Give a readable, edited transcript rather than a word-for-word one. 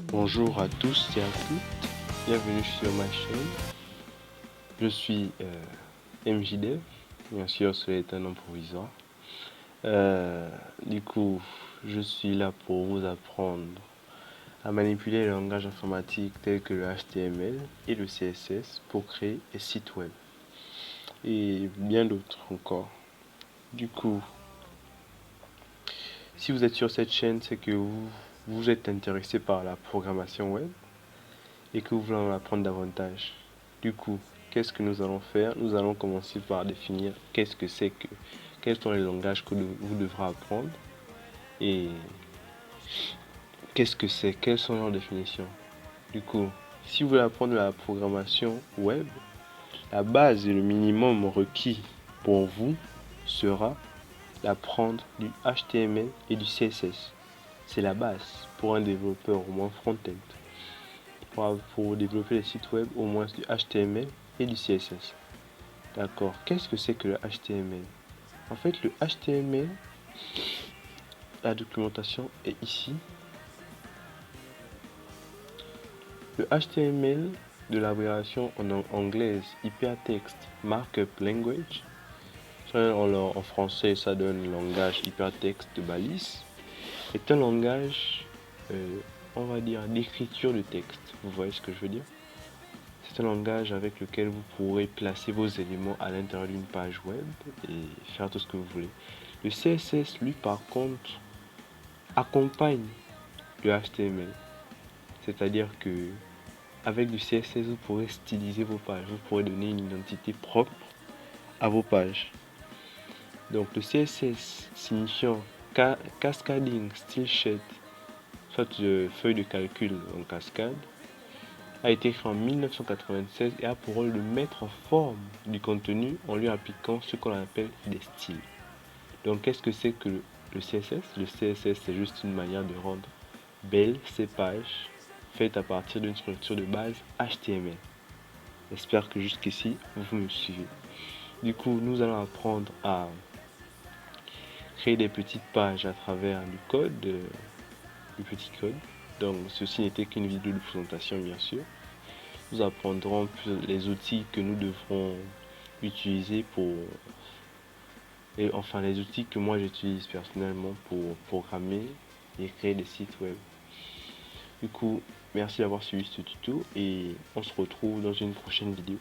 Bonjour à tous et à toutes, bienvenue sur ma chaîne. Je suis MJDev, bien sûr cela est un nom provisoire. Du coup, je suis là pour vous apprendre à manipuler les langages informatiques tels que le HTML et le CSS pour créer des sites web et bien d'autres encore. Du coup, si vous êtes sur cette chaîne, c'est que vous êtes intéressé par la programmation web et que vous voulez en apprendre davantage. Du coup, qu'est-ce que nous allons faire? Nous allons commencer par définir quels sont les langages que vous devrez apprendre et quelles sont leurs définitions. Du coup, si vous voulez apprendre la programmation web, la base et le minimum requis pour vous sera d'apprendre du HTML et du CSS. C'est la base pour un développeur au moins front-end. Pour développer les sites web, au moins du HTML et du CSS. D'accord. Qu'est-ce que c'est que le HTML? En fait, le HTML, la documentation est ici. Le HTML de l'abréviation en anglaise Hypertext Markup Language. En français, ça donne langage hypertexte de balise. C'est un langage, on va dire, d'écriture de texte. Vous voyez ce que je veux dire? C'est un langage avec lequel vous pourrez placer vos éléments à l'intérieur d'une page web et faire tout ce que vous voulez. Le CSS, lui, par contre, accompagne le HTML. C'est-à-dire que avec du CSS, vous pourrez styliser vos pages. Vous pourrez donner une identité propre à vos pages. Donc le CSS signifiant Cascading Style Sheet, soit feuille de calcul en cascade, a été créé en 1996 et a pour rôle de mettre en forme du contenu en lui appliquant ce qu'on appelle des styles. Donc qu'est-ce que c'est que le CSS? Le CSS, c'est juste une manière de rendre belles ces pages faites à partir d'une structure de base HTML. J'espère que jusqu'ici vous me suivez. Du coup, nous allons apprendre à créer des petites pages à travers du code, du petit code. Donc ceci n'était qu'une vidéo de présentation bien sûr. Nous apprendrons les outils que nous devrons utiliser enfin les outils que moi j'utilise personnellement pour programmer et créer des sites web. Du coup, merci d'avoir suivi ce tuto et on se retrouve dans une prochaine vidéo.